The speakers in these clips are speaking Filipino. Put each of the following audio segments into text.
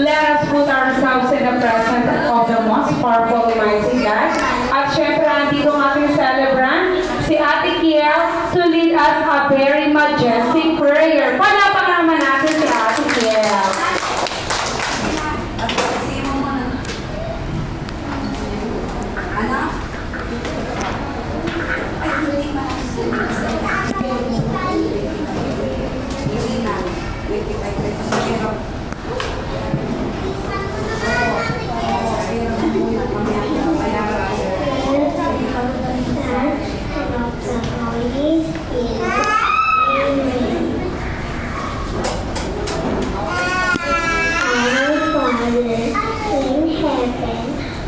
let us put ourselves in the presence of the most powerful Almighty God. At syempre, andito ang ating celebrant, si Ate Kiel, to lead us a very majestic prayer. Palapakan naman natin si Ate Kiel.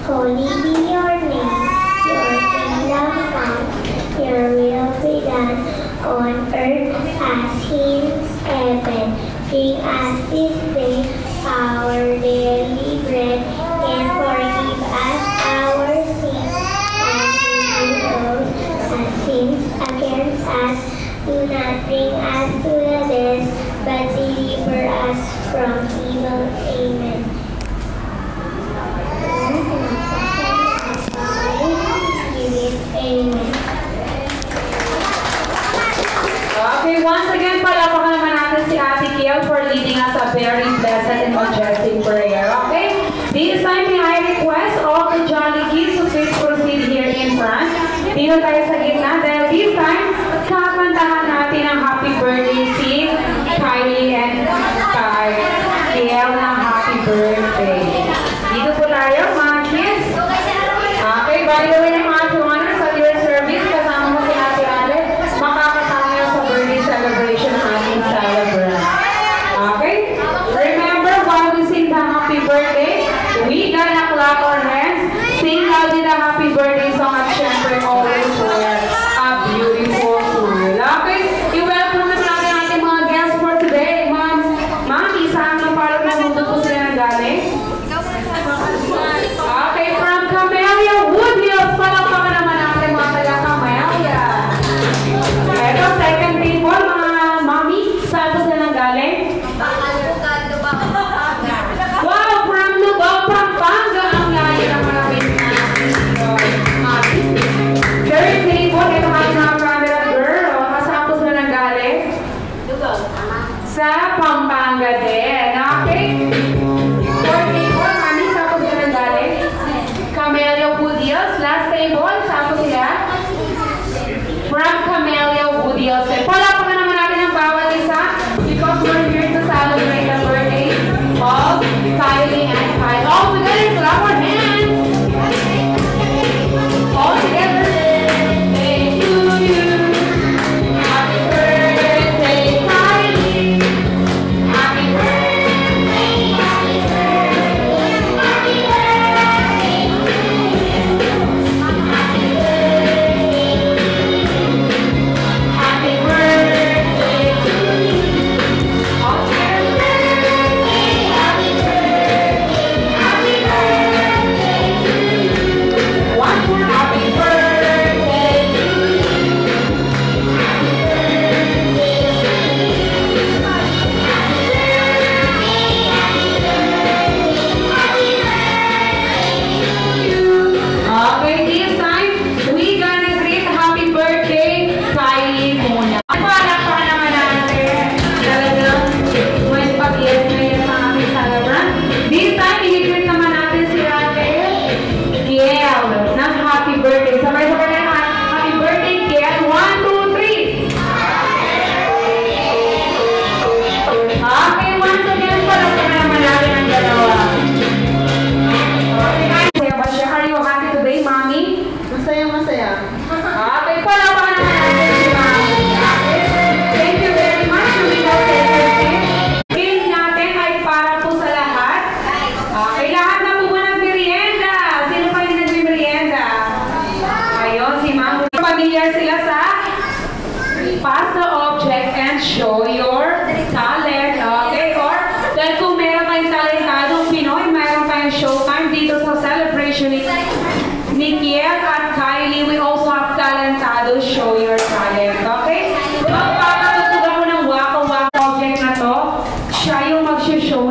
Holy be your name, your kingdom come, your will be done on earth as in heaven. Bring us this day our daily bread, and forgive us our sins, as we forgive those that sins against us. Do not bring us to the death, but deliver us from evil. Amen. Okay, once again, palapakan naman natin si Ate Kiel for leading us a very blessed and majestic prayer. Okay? This time, may I request all the Jolly Kids to please proceed here in front. Dito tayo sa gitna. Dahil this time, kakantahan natin ang happy birthday si Kylie and Kai Kiel na happy birthday. Dito po tayo, mga kids. Okay, by the way, ng mga honors at your service, kasama mo si Ate Ale, makakasama nyo sa birthday celebration ng ating celebrant. Okay? Remember, while we sing the happy birthday, we gonna clap our hands, sing loudly the happy birthday song at syempre always wear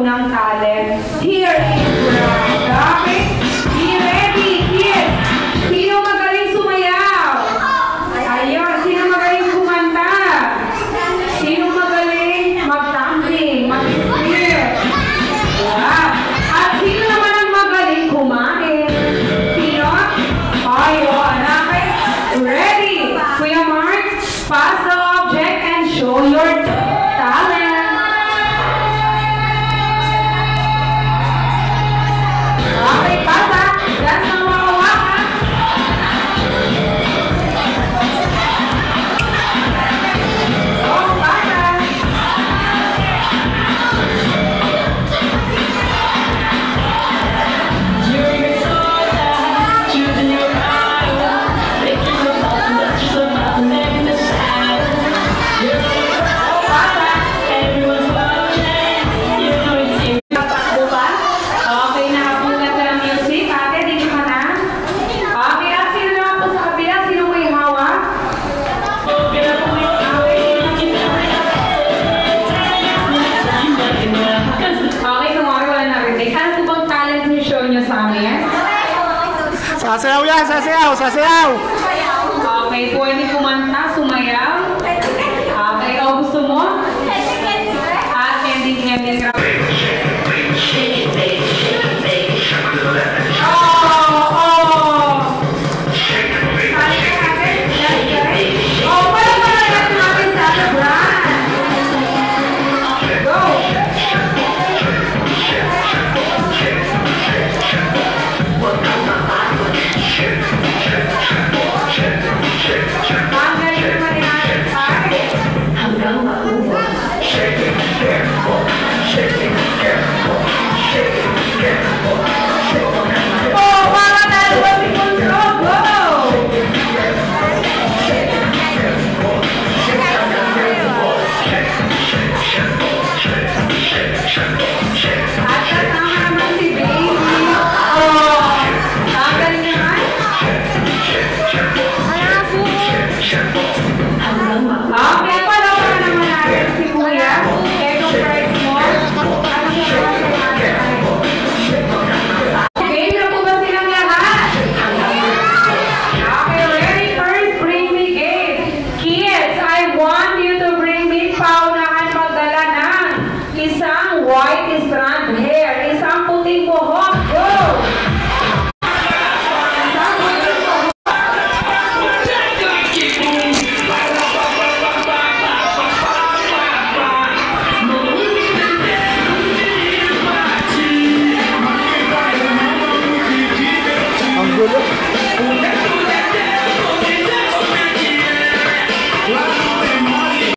ng talent here in Brand. Okay? Be ready, kids! Sino magaling sumayaw? Ayun, sino magaling kumanta? Sino magaling mag-tumbling, mag-split? Wow! At sino naman ang magaling kumain? Sino? Ayun, okay? Ready? Kuya Mark, pass the object and show your talent. Okay, pasa. That's ang mahawakan. Oh, pasa. Okay, nakabulat na ng music. Ate, dito ka na. Okay, at sino naman po sa kabila? Sino may hawak? Okay, kumari wala narinig. Ano po bang talent niyo show niyo sa amin? Sasayaw yan, sasayaw, sasayaw! Okay, pwede kumanta, sumayaw. Okay, ikaw gusto mo? At ending. Okay, palawakan naman natin si Kuya. Ego prize mo. Ano siya naman sa game na po ba silang lahat? Okay, ready? First, bring me game. Kids, I want you to bring me paunahan magdala ng isang white strand hair, isang puting buhok. Go! Ang gulo.